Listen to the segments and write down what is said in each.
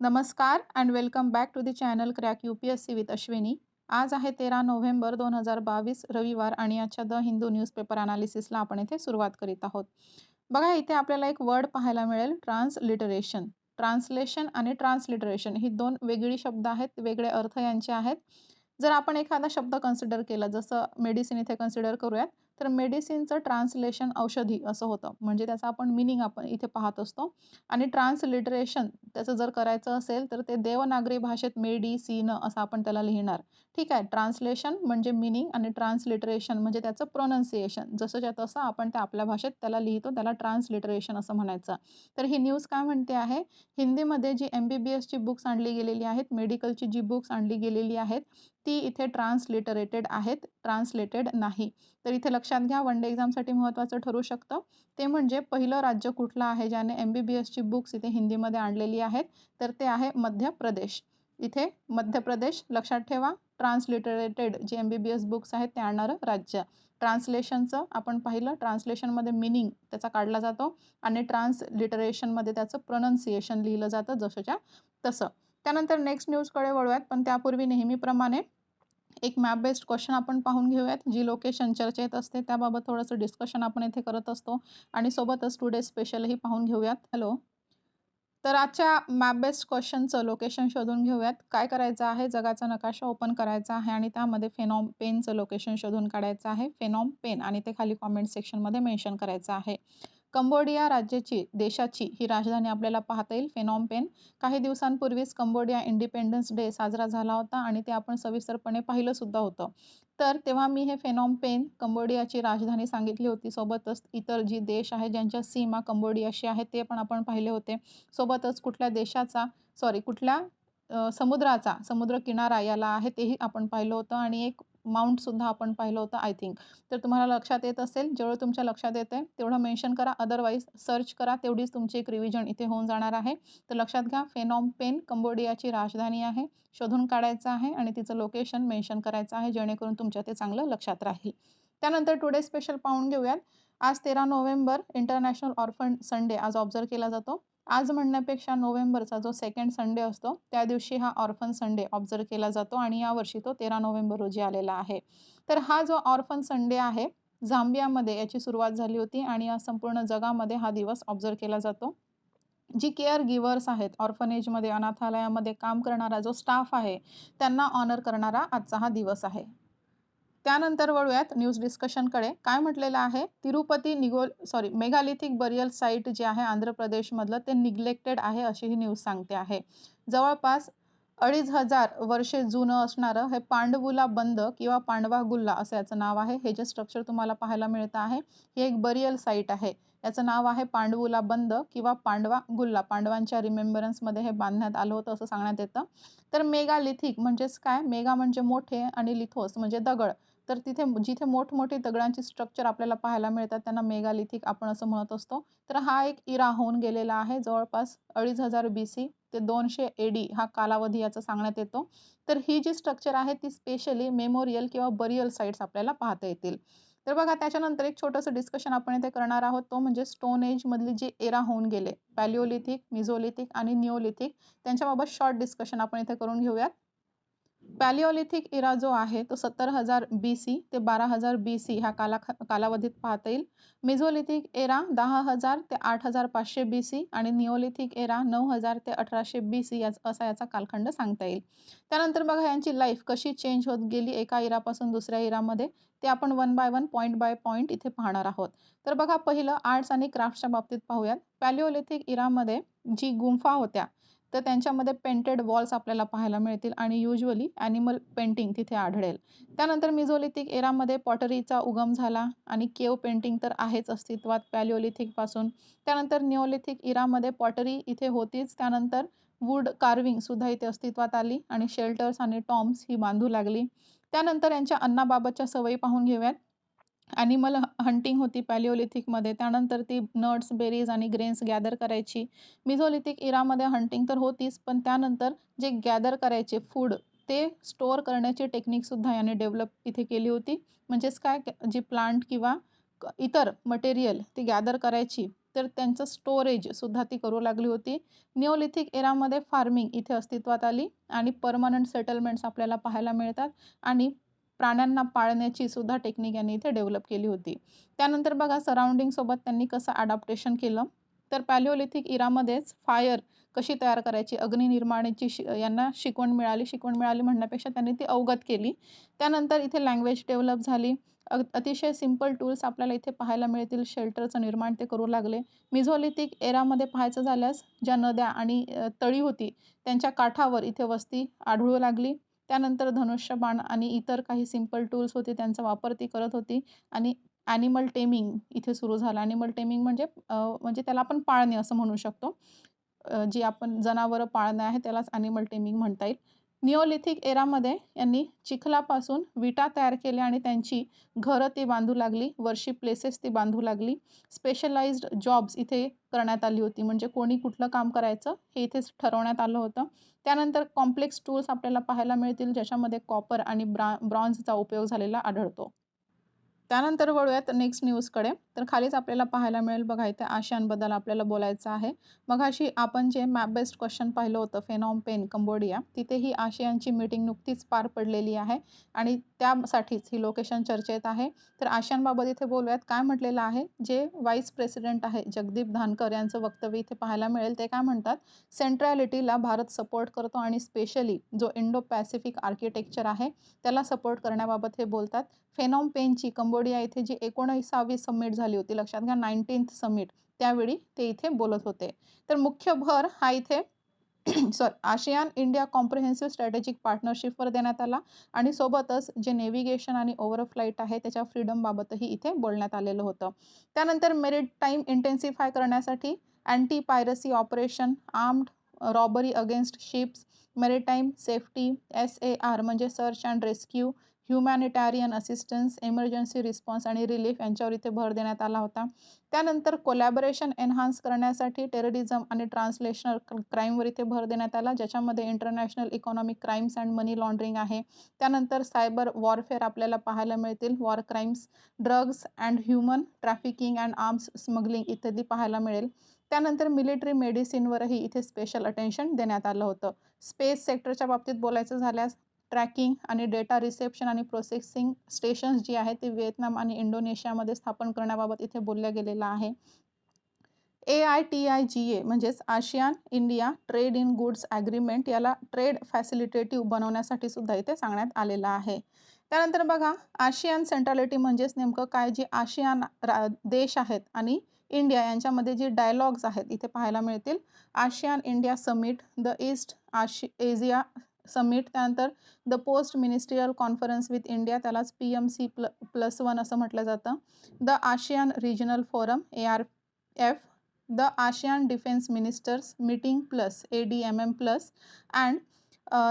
नमस्कार and welcome back to the channel crack UPSC with Ashwini. आज आहे 13 नोव्हेंबर 2022 रविवार आणि आजच्या द हिंदू न्यूजपेपर अनालिसिसला आपण इथे सुरुवात करीत आहोत. बघा इथे आपल्याला एक वर्ड पाहायला मिळेल, ट्रान्सलिटरेशन. ट्रान्सलेशन आणि ट्रान्सलिटरेशन ही दोन वेगळी शब्द आहेत, वेगळे अर्थ यांचे आहेत. जर आपण एखादा शब्द कन्सिडर केला, जसं मेडिसिन इथे कन्सिडर करूयात, तर मेडिसिनचं ट्रान्सलेशन औषधी असं होतं. म्हणजे त्याचा आपण मीनिंग आपण इथे पाहत असतो. आणि ट्रान्सलिटरेशन त्याचं जर करायचं असेल तर ते देवनागरी भाषेत मेडिसिन असं आपण त्याला लिहिणार. ठीक आहे. ट्रान्सलेशन म्हणजे मीनिंग आणि ट्रान्सलिटरेशन म्हणजे त्याचं प्रोनन्सिएशन. जसंच्या तसं आपण त्या आपल्या भाषेत त्याला लिहितो, त्याला ट्रान्सलिटरेशन असं म्हणायचं. तर ही न्यूज काय म्हणते आहे, हिंदीमध्ये जी MBBSची बुक्स आणली गेलेली आहेत, मेडिकलची जी बुक्स आणली गेलेली आहेत, ती इथे ट्रान्सलिटरेटेड आहेत, ट्रान्सलेटेड नाही. तर इथे लक्षात घ्या, वन डे एक्झामसाठी महत्त्वाचं ठरू शकतं. ते म्हणजे पहिलं राज्य कुठलं आहे ज्याने MBBSची बुक्स इथे हिंदीमध्ये आणलेली आहेत, तर ते आहे मध्य प्रदेश. इथे मध्य प्रदेश लक्षात ठेवा. ट्रान्सलिटरेटेड जे MBBS बुक्स आहेत ते आणणारं राज्य. ट्रान्सलेशनचं आपण पाहिलं, ट्रान्सलेशनमध्ये मीनिंग त्याचा काढला जातो आणि ट्रान्सलिटरेशनमध्ये त्याचं प्रोनन्सिएशन लिहिलं जातं जसंच्या तसं. त्यानंतर नेक्स्ट न्यूजकडे वळूयात, पण त्यापूर्वी नेहमीप्रमाणे एक मॅप बेस्ड क्वेश्चन आपण पाहून घेऊयात. जी लोकेशन चर्चेत असते त्याबाबत थोडंसं डिस्कशन आपण इथे करत असतो आणि सोबतच टुडे स्पेशलही पाहून घेऊयात. हॅलो. तर आजच्या मॅप बेस्ड क्वेश्चनचं लोकेशन शोधून घेऊयात. काय करायचं आहे, जगाचा नकाशा ओपन करायचा आहे आणि त्यामध्ये फेनॉम पेनचं लोकेशन शोधून काढायचं आहे. फेनॉम पेन आणि ते खाली कॉमेंट सेक्शनमध्ये मेन्शन करायचं आहे. कंबोडिया राज्याची, देशाची ही राजधानी आपल्याला पाहता येईल, फेनॉम पेन. काही दिवसांपूर्वीच कंबोडिया इंडिपेंडन्स डे साजरा झाला होता आणि ते आपण सविस्तरपणे पाहिलं सुद्धा होतं. तर तेव्हा मी हे फेनॉम पेन कंबोडियाची राजधानी सांगितली होती. सोबतच इतर जी देश आहे ज्यांच्या सीमा कंबोडियाशी आहे ते पण आपण पाहिले होते. सोबतच कुठल्या देशाचा कुठल्या समुद्राचा समुद्रकिनारा याला आहे तेही आपण पाहिलं होतं आणि एक माउंटसुद्धा आपण पाहिलं होतं आय थिंक. तर तुम्हाला लक्षात येत असेल, जेवढं तुमच्या लक्षात येते तेवढं मेन्शन करा, अदरवाईज सर्च करा, तेवढीच तुमची एक रिव्हिजन इथे होऊन जाणार आहे. तर लक्षात घ्या, फेनॉम पेन कंबोडियाची राजधानी आहे, शोधून काढायचं आहे आणि तिचं लोकेशन मेन्शन करायचं आहे जेणेकरून तुमच्या ते चांगलं लक्षात राहील. त्यानंतर टुडे स्पेशल पाहून घेऊयात. आज 13 नोव्हेंबर इंटरनॅशनल ऑर्फन संडे आज ऑब्झर्व केला जातो. आज म्हणण्यापेक्षा नोव्हेंबरचा जो सेकंड संडे असतो त्या दिवशी हा ऑर्फन संडे ऑब्झर्व केला जातो आणि यावर्षी तो 13 नोव्हेंबर रोजी आलेला आहे. तर हा जो ऑर्फन संडे आहे, झांबियामध्ये याची सुरुवात झाली होती आणि या संपूर्ण जगामध्ये हा दिवस ऑब्झर्व केला जातो. जी केअर गिव्हर्स आहेत, ऑर्फनेजमध्ये अनाथालयामध्ये काम करणारा जो स्टाफ आहे त्यांना ऑनर करणारा आजचा हा दिवस आहे. त्यानंतर वळूयात न्यूज डिस्कशनकडे. काय म्हटलेलं आहे, तिरुपती मेगालिथिक बरियल साईट जे आहे आंध्र प्रदेशमधलं ते निग्लेक्टेड आहे अशी ही न्यूज सांगते आहे. जवळपास 2500 वर्षे जुनं असणारं हे पांडवुला बंद किंवा पांडवा गुल्ला असं याचं नाव आहे. हे जे स्ट्रक्चर तुम्हाला पाहायला मिळतं आहे, ही एक बरियल साईट आहे. याचं नाव आहे पांडवुला बंद किंवा पांडवा गुल्ला. पांडवांच्या रिमेंबरन्समध्ये हे बांधण्यात आलं होतं असं सांगण्यात येतं. तर मेगालिथिक म्हणजेच काय, मेगा म्हणजे मोठे आणि लिथोस म्हणजे दगड. तर तिथे जिथे मोठमोठी दगडांची स्ट्रक्चर आपल्याला पाहायला मिळतात त्यांना मेगालिथिक आपण असं म्हणत असतो. तर हा एक इरा होऊन गेलेला आहे, जवळपास 2500 BC ते 200 AD हा कालावधी याचा सांगण्यात येतो. तर ही जी स्ट्रक्चर आहे ती स्पेशली मेमोरियल किंवा बरियल साईट्स आपल्याला पाहता येतील. तर बघा, त्याच्यानंतर एक छोटंसं डिस्कशन आपण इथे करणार आहोत, तो म्हणजे स्टोन एज मधली जी एरा होऊन गेले, पॅलिओलिथिक, मिझोलिथिक आणि निओलिथिक, त्यांच्याबाबत शॉर्ट डिस्कशन आपण इथे करून घेऊयात. पॅलिओलिथिक इरा जो आहे तो 70,000 BC ते 12,000 BC ह्या कालावधीत पाहता येईल. मिझोलिथिक एरा 10,000 ते 8,500 BC आणि निओलिथिक एरा 9,000 ते 1,800 BC असा याचा कालखंड सांगता येईल. त्यानंतर बघा यांची लाईफ कशी चेंज होत गेली एका इरापासून दुसऱ्या इरामध्ये, ते आपण one by one, point bye point इथे पाहणार आहोत. तर बघा, पहिलं आर्ट्स आणि क्राफ्ट्सच्या बाबतीत पाहूयात. पॅलिओलिथिक इरामध्ये जी गुंफा होत्या तर त्यांच्यामध्ये पेंटेड वॉल्स आपल्याला पाहायला मिळतील आणि युजुअली ॲनिमल पेंटिंग तिथे आढळेल. त्यानंतर मिझोलिथिक एरामध्ये पॉटरीचा उगम झाला आणि केव पेंटिंग तर आहेच अस्तित्वात पॅलिओलिथिकपासून. त्यानंतर निओलिथिक इरामध्ये पॉटरी इथे होतीच, त्यानंतर वूड कार्विंगसुद्धा इथे अस्तित्वात आली आणि शेल्टर्स आणि टॉम्स ही बांधू लागली. त्यानंतर यांच्या अन्नाबाबतच्या सवयी पाहून घेऊयात. ॲनिमल हंटिंग होती पॅलिओलिथिकमध्ये, त्यानंतर ती नट्स, बेरीज आणि ग्रेन्स गॅदर करायची. मिझोलिथिक इरामध्ये हंटिंग तर होतीच, पण त्यानंतर जे गॅदर करायचे फूड ते स्टोअर करण्याची टेक्निकसुद्धा याने डेव्हलप इथे केली होती. म्हणजेच काय, जी प्लांट किंवा इतर मटेरियल ती गॅदर करायची तर त्यांचं स्टोरेजसुद्धा ती करू लागली होती. निओलिथिक एरामध्ये फार्मिंग इथे अस्तित्वात आली आणि परमनंट सेटलमेंट्स आपल्याला पाहायला मिळतात आणि प्राण्यांना पाळण्याची सुद्धा टेक्निक यांनी इथे डेव्हलप केली होती. त्यानंतर बघा सराउंडिंगसोबत त्यांनी कसं अडॅप्टेशन केलं. तर पॅलिओलिथिक इरामध्येच फायर कशी तयार करायची, अग्निनिर्माणाची यांना शिकवण मिळाली म्हणण्यापेक्षा त्यांनी ती अवगत केली. त्यानंतर इथे लँग्वेज डेव्हलप झाली. अतिशय सिंपल टूल्स आपल्याला इथे पाहायला मिळतील. शेल्टरचं निर्माण ते करू लागले. मिझोलिथिक एरामध्ये पाहायचं झाल्यास ज्या नद्या आणि तळी होती त्यांच्या काठावर इथे वस्ती आढळू लागली. त्यानंतर धनुष्यबाण आणि इतर काही सिंपल टूल्स होते त्यांचा वापर ती करत होती आणि ॲनिमल टेमिंग इथे सुरू झालं. ॲनिमल टेमिंग म्हणजे त्याला आपण पाळणे असं म्हणू शकतो. जी आपण जनावरं पाळणे आहे त्यालाच ॲनिमल टेमिंग म्हणता येईल. निओलिथिक एरामध्ये यांनी चिखलापासून विटा तयार केल्या आणि त्यांची घरं ती बांधू लागली. वर्शिप प्लेसेस ती बांधू लागली. स्पेशलाइज्ड जॉब्स इथे करण्यात आली होती. म्हणजे कोणी कुठलं काम करायचं हे इथेच ठरवण्यात आलं होतं. त्यानंतर कॉम्प्लेक्स टूल्स आपल्याला पाहायला मिळतील ज्याच्यामध्ये कॉपर आणि ब्रॉन्झचा उपयोग झालेला आढळतो. त्यानंतर वळूयात नेक्स्ट न्यूजकडे. तर खालीच आपल्याला पाहायला मिळेल बघा इथे आशियानबद्दल आपल्याला बोलायचं आहे. मघाशी आपण जे मॅप बेस्ड क्वेश्चन पाहिलं होतं फेनॉम पेन कंबोडिया, तिथेही आशियानची मीटिंग नुकतीच पार पडलेली आहे आणि त्यासाठीच ही लोकेशन चर्चेत आहे. तर आशियानबाबत इथे बोलूयात. काय म्हटलेलं आहे, जे व्हाईस प्रेसिडेंट आहे जगदीप धानकर यांचं वक्तव्य इथे पाहायला मिळेल. ते काय म्हणतात, सेंट्रॅलिटीला भारत सपोर्ट करतो आणि स्पेशली जो इंडो पॅसिफिक आर्किटेक्चर आहे त्याला सपोर्ट करण्याबाबत हे बोलतात. फेनॉम पेनची कंबोडिया इथे जी 19वी समिट झाली होती, लक्षात घ्या 19th समिट, त्यावेळी ते इथे बोलत होते. तर मुख्य भर हा इथे आशियान इंडिया कॉम्प्रिहेन्सिव्ह स्ट्रॅटेजिक पार्टनरशिपवर देण्यात आला आणि सोबतच जे नेव्हिगेशन आणि ओव्हरफ्लाईट आहे त्याच्या फ्रीडमबाबतही इथे बोलण्यात आलेलं होतं. त्यानंतर मेरिटाईम इंटेन्सिफाय करण्यासाठी anti piracy operation, armed robbery against ships, maritime safety, SAR म्हणजे search and rescue, humanitarian assistance, emergency response आणि रिलीफ यांच्यावर इथे भर देण्यात आला होता. त्यानंतर कोलॅबोरेशन एन्हान्स करण्यासाठी टेररिझम आणि ट्रान्सलेशनल क्राईमवर इथे भर देण्यात आला, ज्याच्यामध्ये international economic crimes and money laundering आहे. त्यानंतर सायबर वॉरफेअर आपल्याला पाहायला मिळतील, war crimes, drugs and human trafficking and arms smuggling इत्यादी पाहायला मिळेल. त्यानंतर मिलिटरी मेडिसिनवरही इथे स्पेशल अटेन्शन देण्यात आलं होतं. स्पेस सेक्टरच्या बाबतीत बोलायचं झाल्यास ट्रॅकिंग आणि डेटा रिसेप्शन आणि प्रोसेसिंग स्टेशन्स जी आहेत ती व्हिएतनाम आणि इंडोनेशियामध्ये स्थापन करण्याबाबत इथे बोललं गेलेलं आहे. AITIGA म्हणजेच ASEAN India trade in goods agreement याला ट्रेड फॅसिलिटेटिव्ह बनवण्यासाठी सुद्धा इथे सांगण्यात आलेलं आहे. त्यानंतर बघा आशियान सेंट्रॅलिटी म्हणजेच नेमकं काय, जे आशियान देश आहेत आणि इंडिया यांच्यामध्ये जे डायलॉग्स आहेत इथे पाहायला मिळतील. ASEAN India summit, the East Asia summit, त्यानंतर the post ministerial conference with India त्यालाच PMC+1 असं म्हटलं जातं. The ASEAN regional forum ARF, the ASEAN defence ministers meeting plus ADMM+ and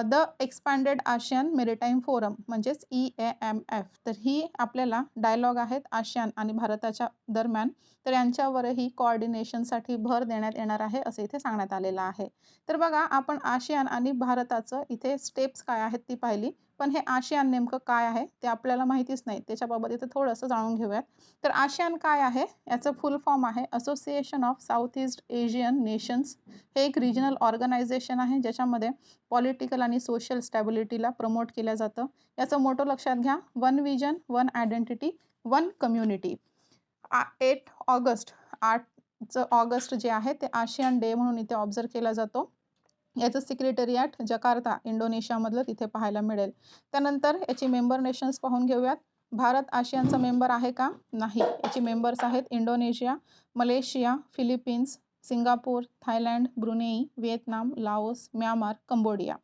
the expanded ASEAN maritime forum म्हणजेच EAMF. तर ही आपल्याला dialogue आहेत ASEAN आणि भारताच्या दरम्यान. तर यांच्यावरही कोऑर्डिनेशनसाठी भर देण्यात येणार आहे असं इथे सांगण्यात आलेलं आहे. तर बघा आपण आशियान आणि भारताचं इथे स्टेप्स काय आहेत ती पाहिली, पण हे आशियान नेमकं काय आहे ते आपल्याला माहितीच नाही. त्याच्याबाबत इथे थोडंसं जाणून घेऊयात. तर आशियान काय आहे, याचं फुल फॉर्म आहे association of south east Asian nations. हे एक रिजनल ऑर्गनायझेशन आहे ज्याच्यामध्ये पॉलिटिकल आणि सोशल स्टॅबिलिटीला प्रमोट केलं जातं. याचं मोठं लक्षात घ्या, 1 विजन 1 आयडेंटिटी 1 कम्युनिटी. 8 ऑगस्ट जे आहे ते आशियान डे म्हणून इथे ऑब्झर्व केला जातो. याचं सिक्रेटरिएट जकार्ता इंडोनेशियामधलं तिथे पाहायला मिळेल. त्यानंतर याची मेंबर नेशन्स पाहून घेऊयात. भारत आशियानचा मेंबर आहे का? नाही. याची मेंबर्स आहेत Indonesia, Malaysia, Philippines, Singapore, Thailand, Brunei, Vietnam, Laos, Myanmar, Cambodia.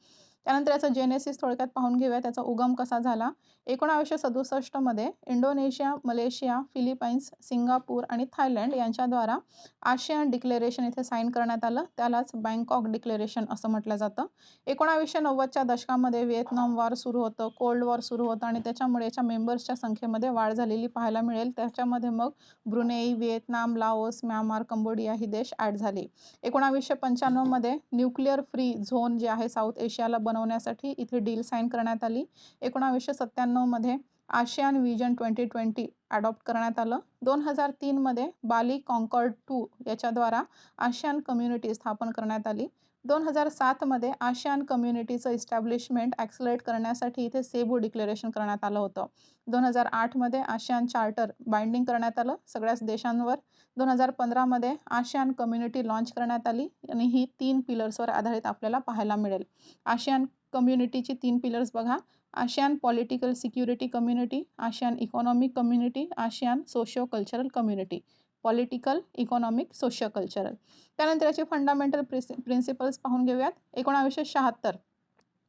त्यानंतर याचं जेनेसिस थोडक्यात पाहून घेऊया, त्याचा उगम कसा झाला. 1967 मध्ये इंडोनेशिया, मलेशिया, फिलिपाईन्स, सिंगापूर आणि थायलंड यांच्याद्वारा आशियान डिक्लेरेशन इथे साईन करण्यात आलं. त्यालाच बँकॉक डिक्लेरेशन असं म्हटलं जातं. 1990च्या दशकामध्ये व्हिएतनाम वॉर सुरू होतं, कोल्ड वॉर सुरू होतं आणि त्याच्यामुळे याच्या मेंबर्सच्या संख्येमध्ये वाढ झालेली पाहायला मिळेल. त्याच्यामध्ये मग Brunei, Vietnam, Laos, Myanmar, Cambodia ही देश ॲड झाली. 1995 मध्ये न्यूक्लिअर फ्री झोन जे आहे साऊथ एशियाला बनवण्यासाठी इथे डील साईन करण्यात आली. 1997 मध्ये आशियान व्हिजन 2020 अडॉप्ट करण्यात आलं. 2003 मध्ये बाली कॉन्कॉर्ड 2 याच्याद्वारा आशियान कम्युनिटी स्थापन करण्यात आली. 2007 मध्ये आशियान कम्युनिटीचं इस्टॅब्लिशमेंट ॲक्सलरेट करण्यासाठी इथे सेबू डिक्लेरेशन करण्यात आलं होतं. 2008 मध्ये आशियान चार्टर बाइंडिंग करण्यात आलं सगळ्याच देशांवर. 2015 मध्ये आशियान कम्युनिटी लॉन्च करण्यात आली आणि ही 3 पिलर्सवर आधारित आपल्याला पाहायला मिळेल. आशियान कम्युनिटीची 3 पिलर्स बघा. ASEAN political security community, ASEAN economic community, ASEAN socio cultural community. Political, economic, socio cultural. त्यानंतर याचे फंडामेंटल प्रिन्सिपल्स पाहून घेऊयात. 1976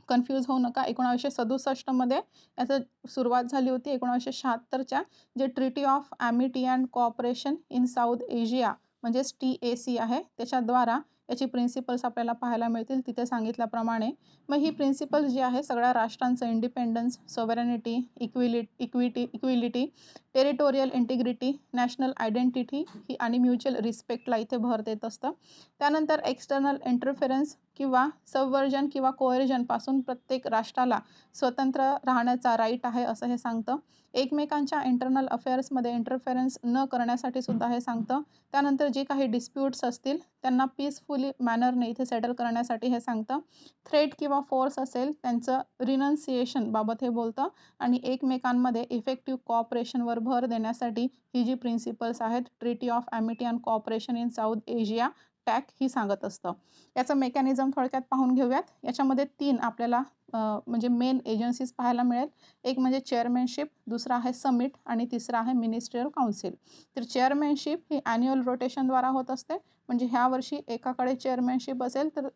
कन्फ्यूज होऊ नका. 1967 मध्ये याचं सुरुवात झाली होती. 1976च्या जे treaty of amity and cooperation in South Asia म्हणजेच TAC आहे त्याच्याद्वारा याची प्रिन्सिपल्स आपल्याला पाहायला मिळतील तिथे सांगितल्याप्रमाणे. मग ही प्रिन्सिपल्स जी आहे सगळ्या राष्ट्रांचं independence, sovereignty, equality, territorial integrity, national identity ही आणि म्युच्युअल रिस्पेक्टला इथे भर देत असतं. त्यानंतर एक्सटर्नल इंटरफेरन्स किंवा सबवर्जन किंवा कोएर्जनपासून प्रत्येक राष्ट्राला स्वतंत्र राहण्याचा राईट आहे असं हे सांगतं. एकमेकांच्या इंटरनल अफेअर्समध्ये इंटरफेरन्स न करण्यासाठी सुद्धा हे सांगतं. त्यानंतर जे काही डिस्प्यूट्स असतील त्यांना पीसफुली मॅनरने इथे सेटल करण्यासाठी हे सांगतं. थ्रेट किंवा फोर्स असेल त्यांचं रिनन्सिएशन बाबत हे बोलतं आणि एकमेकांमध्ये इफेक्टिव्ह कोऑपरेशनवर भर देण्यासाठी ही जी प्रिन्सिपल्स आहेत treaty of amity and cooperation in South Asia TAC ही सांगत असतं. याचं मेकॅनिझम थोडक्यात पाहून घेऊयात. याच्यामध्ये 3 आपल्याला म्हणजे मेन एजन्सीज पाहायला मिळेल. एक म्हणजे चेअरमॅनशिप, दुसरा आहे समिट आणि तिसरा आहे मिनिस्ट्रियल काउन्सिल. तर चेअरमॅनशिप ही ॲन्युअल रोटेशनद्वारा होत असते. म्हणजे ह्या वर्षी एकाकडे चेअरमॅनशिप असेल तर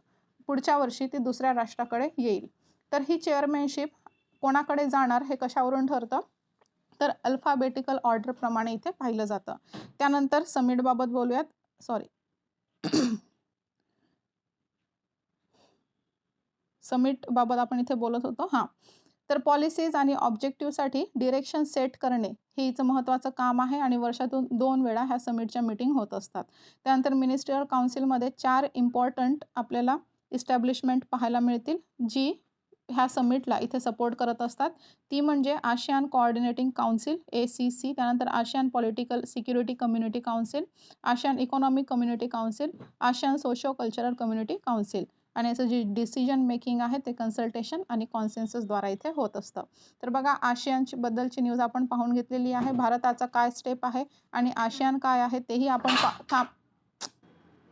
पुढच्या वर्षी ती दुसऱ्या राष्ट्राकडे येईल. तर ही चेअरमॅनशिप कोणाकडे जाणार हे कशावरून ठरतं तर अल्फाबेटिकल ऑर्डरप्रमाणे इथे पाहिलं जातं. त्यानंतर समिटबाबत बोलूयात. समिट बाबत आपण इथे बोलत होतो. तर पॉलिसीज आणि ऑब्जेक्टिव्हसाठी डिरेक्शन सेट करणे हे हिचं महत्त्वाचं काम आहे आणि वर्षातून 2 वेळा ह्या समिटच्या मीटिंग होत असतात. त्यानंतर मिनिस्ट्रियल काउन्सिलमध्ये 4 इम्पॉर्टंट आपल्याला इस्टॅब्लिशमेंट पाहायला मिळतील जी ह्या समिटला इथे सपोर्ट करत असतात. ती म्हणजे आशियान कोऑर्डिनेटिंग काउन्सिल ACC, त्यानंतर ASEAN political security community council, ASEAN economic community council, ASEAN socio cultural community council आणि याचं जे डिसिजन मेकिंग आहे ते कन्सल्टेशन आणि कॉन्सेन्ससद्वारा इथे होत असतं. तर बघा आशियानची बद्दलची न्यूज आपण पाहून घेतलेली आहे. भारताचा काय स्टेप आहे आणि आशियान काय आहे तेही आपण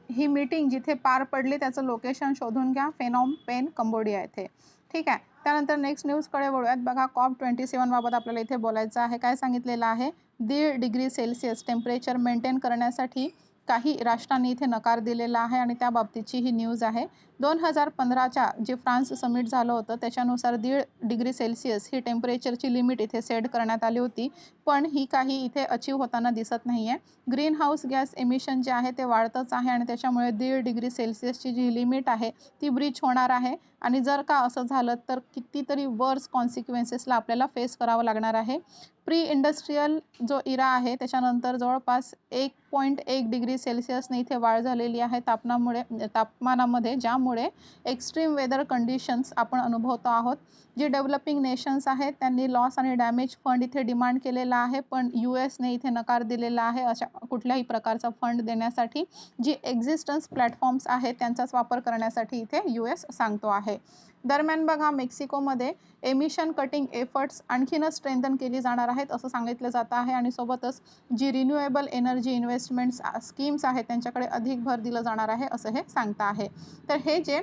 ही मीटिंग जिथे पार पडली त्याचं लोकेशन शोधून घ्या. फेनॉम पेन कंबोडिया येथे. ठीक आहे. त्यानंतर नेक्स्ट न्यूजकडे वळूयात. बघा COP27 बाबत आपल्याला इथे बोलायचं आहे. काय सांगितलेलं आहे 1.5 डिग्री सेल्सिअस टेम्परेचर मेंटेन करण्यासाठी काही राष्ट्रांनी इथे नकार दिलेला आहे आणि त्या बाबतीची ही न्यूज आहे. 2015च्या जे फ्रान्स समिट झालं होतं त्याच्यानुसार 1.5 डिग्री सेल्सिअस ही टेम्परेचरची लिमिट इथे सेट करण्यात आली होती. पण ही काही इथे अचीव होताना दिसत नाही आहे. ग्रीन हाऊस गॅस एमिशन जे आहे ते वाढतच आहे आणि त्याच्यामुळे 1.5 डिग्री सेल्सिअसची जी लिमिट आहे ती ब्रीच होणार आहे आणि जर का असं झालं तर कितीतरी वर्स कॉन्सिक्वेन्सेसला आपल्याला फेस करावं लागणार आहे. प्री इंडस्ट्रियल जो इरा आहे त्याच्यानंतर जवळपास 1.1 डिग्री सेल्सिअसने इथे वाढ झालेली आहे तापमानामध्ये, ज्यामुळे एक्स्ट्रीम वेदर कंडिशन्स आपण अनुभवतो आहोत. जे डेव्हलपिंग नेशन्स आहेत त्यांनी लॉस आणि डॅमेज फंड इथे डिमांड केलेला आहे, पण USने इथे नकार दिलेला आहे अशा कुठल्याही प्रकारचा फंड देण्यासाठी. जी एक्झिस्टन्स प्लॅटफॉर्म्स आहेत त्यांचाच वापर करण्यासाठी इथे US सांगतो आहे. दरम्यान बघा मेक्सिकोमध्ये एमिशन कटिंग एफर्ट्स आणखीनच स्ट्रेंथन केली जाणार आहेत असं सांगितलं जातं आहे आणि सोबतच जी रिन्युएबल एनर्जी इन्व्हेस्टमेंट्स स्कीम्स आहेत त्यांच्याकडे अधिक भर दिलं जाणार आहे असं हे सांगतं आहे. तर हे जे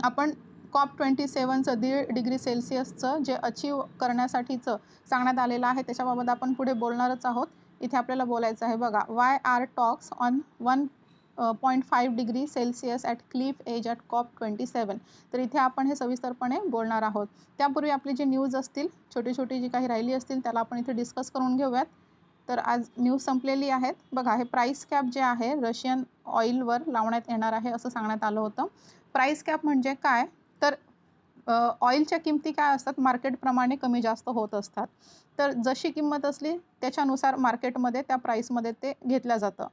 आपण COP27चं 1.5 डिग्री सेल्सिअसचं जे अचीव करण्यासाठीचं सांगण्यात आलेलं आहे त्याच्याबाबत आपण पुढे बोलणारच आहोत. इथे आपल्याला बोलायचं आहे बघा YR talks on 1.5 degree Celsius at cliff edge at COP27. तर इथे आपण हे सविस्तरपणे बोलणार आहोत. त्यापूर्वी आपली जी न्यूज असतील छोटी छोटी जी काही राहिली असतील त्याला आपण इथे डिस्कस करून घेऊयात. तर आज न्यूज संपलेली आहेत. बघा हे प्राईस कॅप जे आहे रशियन ऑइलवर लावण्यात येणार आहे असं सांगण्यात आलं होतं. प्राईस कॅप म्हणजे काय तर ऑइलच्या किमती काय असतात मार्केटप्रमाणे कमी जास्त होत असतात. तर जशी किंमत असली त्याच्यानुसार मार्केटमध्ये त्या प्राईसमध्ये ते घेतलं जातं.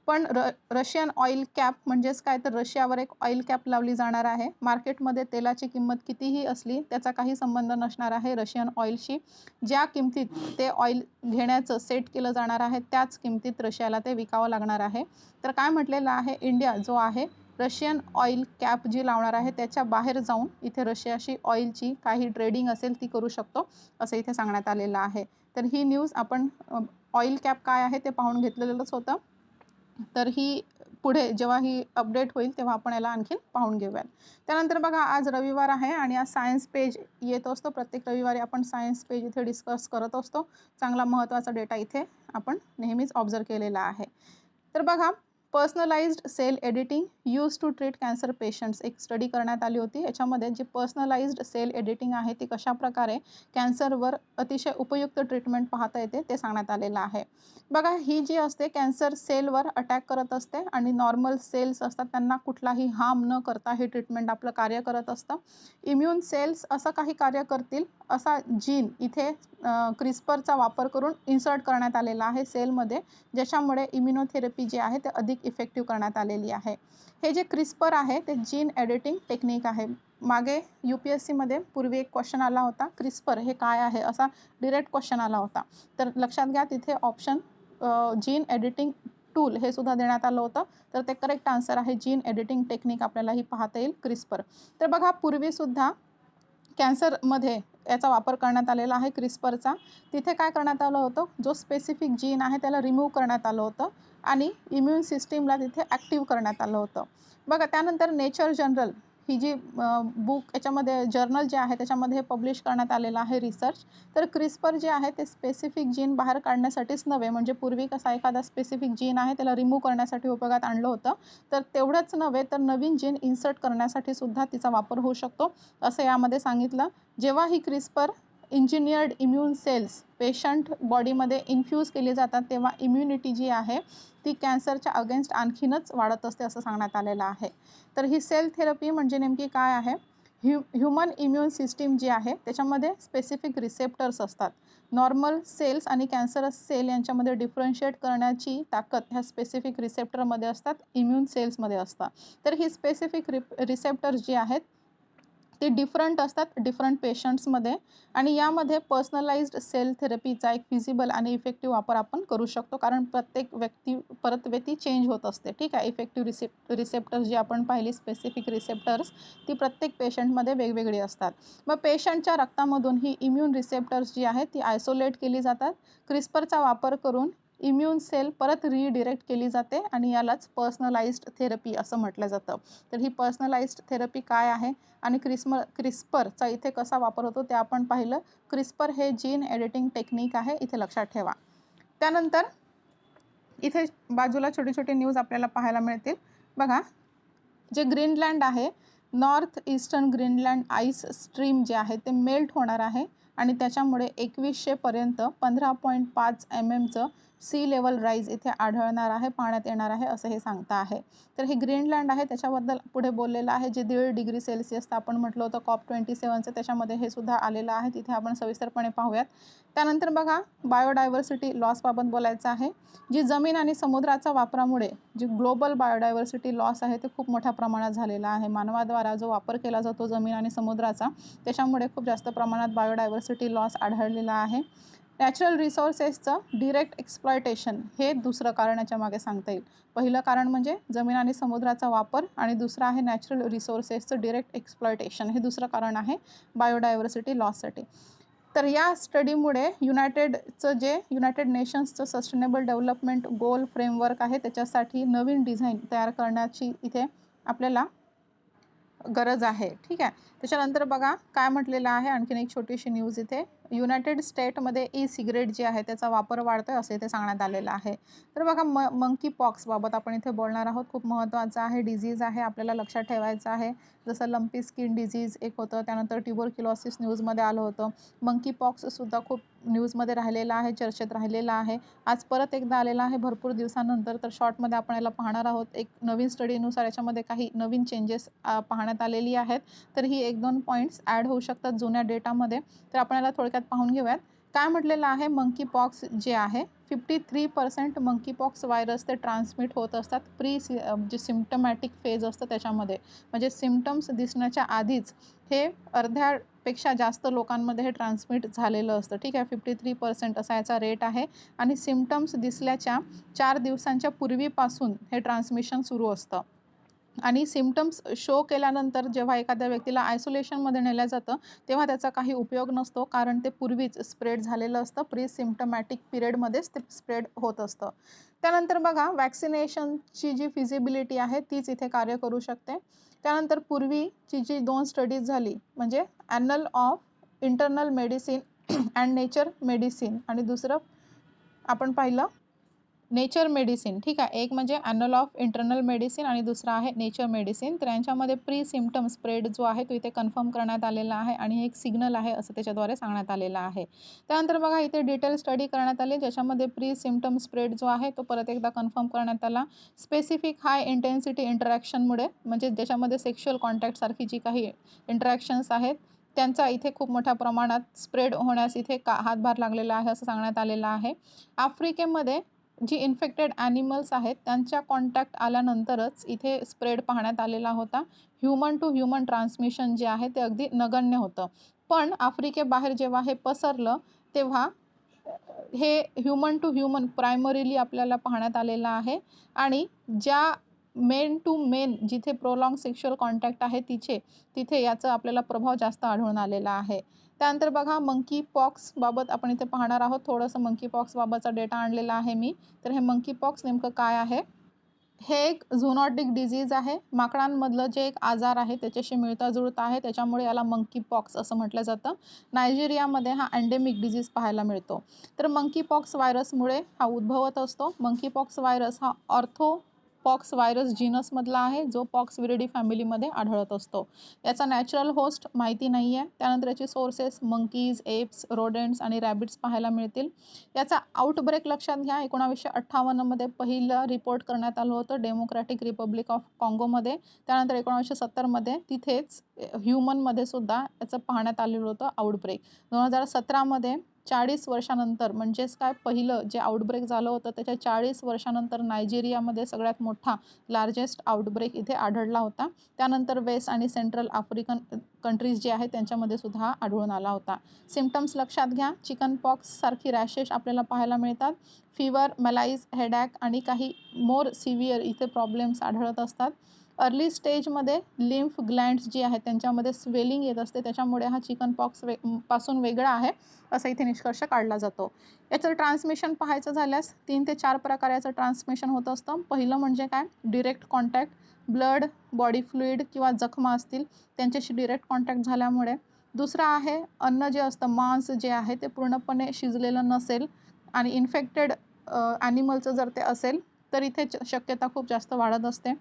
पण रशियन ऑइल कॅप म्हणजेच काय, तर रशियावर एक ऑइल कॅप लावली जाणार आहे. मार्केटमध्ये तेलाची किंमत कितीही असली त्याचा काही संबंध नसणार आहे रशियन ऑइलशी. ज्या किमतीत ते ऑइल घेण्याचं सेट केलं जाणार आहे त्याच किमतीत रशियाला ते विकावं लागणार आहे. तर काय म्हटलेलं आहे, इंडिया जो आहे रशियन ऑइल कॅप जी लावणार आहे त्याच्या बाहेर जाऊन इथे रशियाशी ऑइलची काही ट्रेडिंग असेल ती करू शकतो, असं इथे सांगण्यात आलेलं आहे. तर ही न्यूज आपण ऑइल कॅप काय आहे ते पाहून घेतलेलंच होतं. तर ही पुढे जेव्हा ही अपडेट होईल तेव्हा आपण याला आणखीन पाहून घेऊयात. त्यानंतर बघा, आज रविवार आहे आणि आज सायन्स पेज येत असतो. प्रत्येक रविवारी आपण सायन्स पेज इथे डिस्कस करत असतो. चांगला महत्त्वाचा डेटा इथे आपण नेहमीच ऑब्झर्व केलेला आहे. तर बघा, personalised cell editing use to treat cancer patients एक स्टडी करण्यात आली होती. याच्यामध्ये जी पर्सनलाइज्ड सेल एडिटिंग आहे ती कशाप्रकारे कॅन्सरवर अतिशय उपयुक्त ट्रीटमेंट पाहता येते ते सांगण्यात आलेलं आहे. बघा, ही जी असते कॅन्सर सेलवर अटॅक करत असते आणि नॉर्मल सेल्स असतात त्यांना कुठलाही हार्म न करता हे ट्रीटमेंट आपलं कार्य करत असतं. इम्युन सेल्स असं काही कार्य करतील असा जीन इथे क्रिस्परचा वापर करून इन्सर्ट करण्यात आलेला आहे सेलमध्ये, ज्याच्यामुळे इम्युनोथेरपी जी आहे ते अधिक इफेक्टिव्ह करण्यात आलेली आहे. हे जे क्रिस्पर आहे ते जीन एडिटिंग टेक्निक आहे. मागे UPSCमध्ये पूर्वी एक क्वेश्चन आला होता, क्रिस्पर हे काय आहे असा डायरेक्ट क्वेश्चन आला होता. तर लक्षात घ्या, तिथे ऑप्शन जीन एडिटिंग टूल हे सुद्धा देण्यात आलं होतं. तर ते करेक्ट आन्सर आहे जीन एडिटिंग टेक्निक. आपल्याला ही पाहता येईल क्रिस्पर. तर बघा, पूर्वीसुद्धा कॅन्सरमध्ये याचा वापर करण्यात आलेला आहे क्रिस्परचा. तिथे काय करण्यात आलं होतं, जो स्पेसिफिक जीन आहे त्याला रिमूव्ह करण्यात आलं होतं आणि इम्युन सिस्टीमला तिथे ॲक्टिव्ह करण्यात आलं होतं. बघा, त्यानंतर नेचर जर्नल ही जी बुक याच्यामध्ये जर्नल जे आहे त्याच्यामध्ये हे पब्लिश करण्यात आलेलं आहे रिसर्च. तर क्रिस्पर जे आहे ते स्पेसिफिक जीन बाहेर काढण्यासाठीच नव्हे, म्हणजे पूर्वी कसा एखादा स्पेसिफिक जीन आहे त्याला रिमूव्ह करण्यासाठी उपयोगात आणलं होतं, तर तेवढंच नव्हे तर नवीन जीन इन्सर्ट करण्यासाठी सुद्धा तिचा वापर होऊ शकतो असं यामध्ये सांगितलं. जेव्हा ही CRISPR engineered immune cells patient बॉडीमध्ये इन्फ्यूज केली जातात तेव्हा इम्युनिटी जी आहे ती कॅन्सरच्या अगेन्स्ट आणखीनच वाढत असते असं सांगण्यात आलेलं आहे. तर ही सेल थेरपी म्हणजे नेमकी काय आहे, ह्युमन इम्युन सिस्टीम जी आहे त्याच्यामध्ये स्पेसिफिक रिसेप्टर्स असतात. नॉर्मल सेल्स आणि कॅन्सरस सेल यांच्यामध्ये डिफरन्शिएट करण्याची ताकद ह्या स्पेसिफिक रिसेप्टरमध्ये असतात, इम्यून सेल्समध्ये असतात. तर ही स्पेसिफिक रिसेप्टर्स जी आहेत ते डिफरंट असतात डिफरंट पेशंट्समध्ये आणि यामध्ये पर्सनलाइज्ड सेल थेरपीचा एक फिजिबल आणि इफेक्टिव्ह वापर आपण करू शकतो, कारण प्रत्येक व्यक्ती चेंज होत असते. ठीक आहे, इफेक्टिव्ह रिसेप्टर्स जी आपण पाहिली स्पेसिफिक रिसेप्टर्स ती प्रत्येक पेशंटमध्ये वेगवेगळी असतात. मग पेशंटच्या रक्तामधून ही इम्यून रिसेप्टर्स जी आहेत ती आयसोलेट केली जातात. क्रिस्परचा वापर करून इम्यून सेल परत रिडिरेक्ट केली जाते आणि यालाच पर्सनलाइज्ड थेरपी असं म्हटलं जातं. तर ही पर्सनलाइज्ड थेरपी काय आहे आणि क्रिस्परचा इथे कसा वापर होतो ते आपण पाहिलं. क्रिस्पर हे जीन एडिटिंग टेक्निक आहे, इथे लक्षात ठेवा. त्यानंतर इथे बाजूला छोटी छोटी न्यूज आपल्याला पाहायला मिळतील. बघा, जे ग्रीनलँड आहे, north eastern Greenland ice stream जे आहे ते मेल्ट होणार आहे आणि त्याच्यामुळे 2100 पर्यंत 15.5 mmचं सी लेवल राईज इथे आढळणार आहे, पाहण्यात येणार आहे असं हे सांगता आहे. तर हे ग्रीनलँड आहे त्याच्याबद्दल पुढे बोललेलं आहे, जे 1.5 डिग्री सेल्सिअसचं आपण म्हटलं होतं COP27चं, त्याच्यामध्ये हे सुद्धा आलेलं आहे. तिथे आपण सविस्तरपणे पाहूयात. त्यानंतर बघा, बायोडायव्हर्सिटी लॉसबाबत बोलायचं आहे. जी जमीन आणि समुद्राच्या वापरामुळे जी ग्लोबल बायोडायव्हर्सिटी लॉस आहे ते खूप मोठ्या प्रमाणात झालेला आहे. मानवाद्वारा जो वापर केला जातो जमीन आणि समुद्राचा त्याच्यामुळे खूप जास्त प्रमाणात बायोडायव्हर्सिटी लॉस आढळलेला आहे. नॅचरल रिसोर्सेसचं डिरेक्ट एक्सप्लॉयटेशन हे दुसरं कारण याच्या मागे सांगता येईल. पहिलं कारण म्हणजे जमीन आणि समुद्राचा वापर आणि दुसरं आहे नॅचरल रिसोर्सेसचं डिरेक्ट एक्सप्लॉयटेशन, हे दुसरं कारण आहे बायोडायव्हर्सिटी लॉससाठी. तर या स्टडीमुळे युनायटेड नेशन्सचं सस्टेनेबल डेव्हलपमेंट गोल फ्रेमवर्क आहे त्याच्यासाठी नवीन डिझाईन तयार करण्याची इथे आपल्याला गरज आहे. ठीक आहे, त्याच्यानंतर बघा काय म्हटलेलं आहे, आणखीन एक छोटीशी न्यूज इथे. युनायटेड स्टेटमध्ये सिगरेट जी आहे त्याचा वापर वाढतोय असं इथे सांगण्यात आलेलं आहे. तर बघा, मंकी पॉक्सबाबत आपण इथे बोलणार आहोत. खूप महत्त्वाचं आहे, डिझीज आहे, आपल्याला लक्षात ठेवायचं आहे. जसं लंपी स्किन डिझीज एक होतं, त्यानंतर ट्युबरक्युलोसिस न्यूजमध्ये आलं होतं. मंकी पॉक्ससुद्धा खूप न्यूजमध्ये राहिलेला आहे, चर्चेत राहिलेला आहे. आज परत एकदा आलेला आहे भरपूर दिवसानंतर. तर शॉर्टमध्ये आपण याला पाहणार आहोत. एक नवीन स्टडीनुसार याच्यामध्ये काही नवीन चेंजेस पाहण्यात आलेली आहेत. तर ही 1-2 पॉईंट्स ॲड होऊ शकतात जुन्या डेटामध्ये. तर आपण याला थोडक्यात पाहून घेऊयात. काय म्हटलेलं आहे, मंकी पॉक्स जे आहे 53% मंकी पॉक्स व्हायरस ते ट्रान्समिट होत असतात जे सिम्प्टमॅटिक फेज असतं त्याच्यामध्ये. म्हणजे सिम्प्टम्स दिसण्याच्या आधीच हे अर्ध्यापेक्षा जास्त लोकांमध्ये हे ट्रान्समिट झालेलं असतं. ठीक आहे, 53% असा याचा रेट आहे आणि सिम्प्टम्स दिसल्याच्या 4 दिवसांच्या पूर्वीपासून हे ट्रान्समिशन सुरू असतं. आणि सिम्प्टम्स शो केल्यानंतर जेव्हा एखाद्या व्यक्तीला आयसोलेशनमध्ये नेलं जातं, तेव्हा त्याचा काही उपयोग नसतो, कारण ते पूर्वीच स्प्रेड झालेलं असतं. प्री सिम्प्टमॅटिक पिरियडमध्येच ते स्प्रेड होत असतं. त्यानंतर बघा, वॅक्सिनेशनची जी फिजिबिलिटी आहे तीच इथे कार्य करू शकते. त्यानंतर पूर्वीची जी 2 स्टडीज झाली, म्हणजे Annal of Internal Medicine and Nature Medicine आणि दुसरं आपण पाहिलं नेचर मेडिसिन. ठीक आहे, एक म्हणजे ॲनल ऑफ इंटरनल मेडिसिन आणि दुसरा आहे नेचर मेडिसिन. तर यांच्यामध्ये प्री सिम्प्टम स्प्रेड जो आहे तो इथे कन्फर्म करण्यात आलेला आहे आणि हे एक सिग्नल आहे असं त्याच्याद्वारे सांगण्यात आलेलं आहे. त्यानंतर बघा, इथे डिटेल स्टडी करण्यात आली, ज्याच्यामध्ये प्री सिम्प्टम स्प्रेड जो आहे तो परत एकदा कन्फर्म करण्यात आला. स्पेसिफिक हाय इंटेन्सिटी इंटरॅक्शनमुळे, म्हणजे ज्याच्यामध्ये सेक्शुअल कॉन्टॅक्टसारखी जी काही इंटरॅक्शन्स आहेत त्यांचा इथे खूप मोठ्या प्रमाणात स्प्रेड होण्यास इथे हातभार लागलेला आहे असं सांगण्यात आलेलं आहे. आफ्रिकेमध्ये जी इन्फेक्टेड ॲनिमल्स आहेत त्यांच्या कॉन्टॅक्ट आल्यानंतरच इथे स्प्रेड पाहण्यात आलेला होता. ह्युमन टू ह्युमन ट्रान्समिशन जे आहे ते अगदी नगण्य होतं. पण आफ्रिकेबाहेर जेव्हा हे पसरलं तेव्हा हे ह्युमन टू ह्युमन प्रायमरीली आपल्याला पाहण्यात आलेलं आहे आणि ज्या मेन टू मेन जिथे प्रोलॉंग सेक्शुअल कॉन्टॅक्ट आहे तिथे याचा आपल्याला प्रभाव जास्त आढळून आलेला आहे. त्यानंतर बघा, मंकी पॉक्सबाबत आपण इथे पाहणार आहोत. थोडंसं मंकी पॉक्सबाबतचा डेटा आणलेला आहे मी. तर हे मंकी पॉक्स नेमकं काय आहे? हे एक झूनॉटिक डिझीज आहे. माकडांमधलं जे एक आजार आहे त्याच्याशी मिळता-जुळता आहे. त्याच्यामुळे याला मंकी पॉक्स असं म्हटलं जातं. नायजेरियामध्ये हा एंडेमिक डिझीज पाहायला मिळतो. तर मंकी पॉक्स व्हायरसमुळे हा उद्भवत असतो. मंकी पॉक्स व्हायरस हा ऑर्थोपॉक्स व्हायरस जीनसमधला आहे, जो पॉक्सविरिडी फॅमिलीमध्ये आढळत असतो. याचा नॅचरल होस्ट माहिती नाही आहे. त्यानंतर याची सोर्सेस मंकीज, एप्स, रोडेंट्स आणि रॅबिट्स पाहायला मिळतील. याचा आउटब्रेक लक्षात घ्या, 1958 मध्ये पहिलं रिपोर्ट करण्यात आलं होतं डेमोक्रॅटिक रिपब्लिक ऑफ काँगोमध्ये. त्यानंतर 1970 मध्ये तिथेच ह्युमनमध्ये सुद्धा याचं पाहण्यात आलेलं होतं आउटब्रेक. 2017 मध्ये 40 वर्षानंतर, म्हणजेच काय, पहिलं जे आउटब्रेक झालं होतं त्याच्या 40 वर्षानंतर नायजेरियामध्ये सगळ्यात मोठा लार्जेस्ट आउटब्रेक इथे आढळला होता. त्यानंतर वेस्ट आणि सेंट्रल आफ्रिकन कंट्रीज जे आहेत त्यांच्यामध्ये सुद्धा आढळून आला होता. सिम्प्टम्स लक्षात घ्या, चिकन पॉक्स सारखी रॅशेस आपल्याला पाहायला मिळतात. फीवर, मलाईज, हेडॅक आणि काही मोर सिव्हिअर इथे प्रॉब्लेम्स आढळत असतात. अर्ली स्टेजमध्ये लिम्फ ग्लँड्स जी आहेत त्यांच्यामध्ये स्वेलिंग येत असते, त्याच्यामुळे हा चिकन पॉक्स पासून वेगळा आहे असा इथे निष्कर्ष काढला जातो. याचं ट्रान्समिशन पाहायचं झाल्यास 3 ते 4 प्रकारे याचं ट्रान्समिशन होत असतं. पहिलं म्हणजे काय, direct contact, blood, body fluid किंवा जखमा असतील त्यांच्याशी डिरेक्ट कॉन्टॅक्ट झाल्यामुळे. दुसरं आहे, अन्न जे असतं, मांस जे आहे ते पूर्णपणे शिजलेलं नसेल आणि इन्फेक्टेड ॲनिमलचं जर ते असेल तर इथे शक्यता खूप जास्त वाढत असते.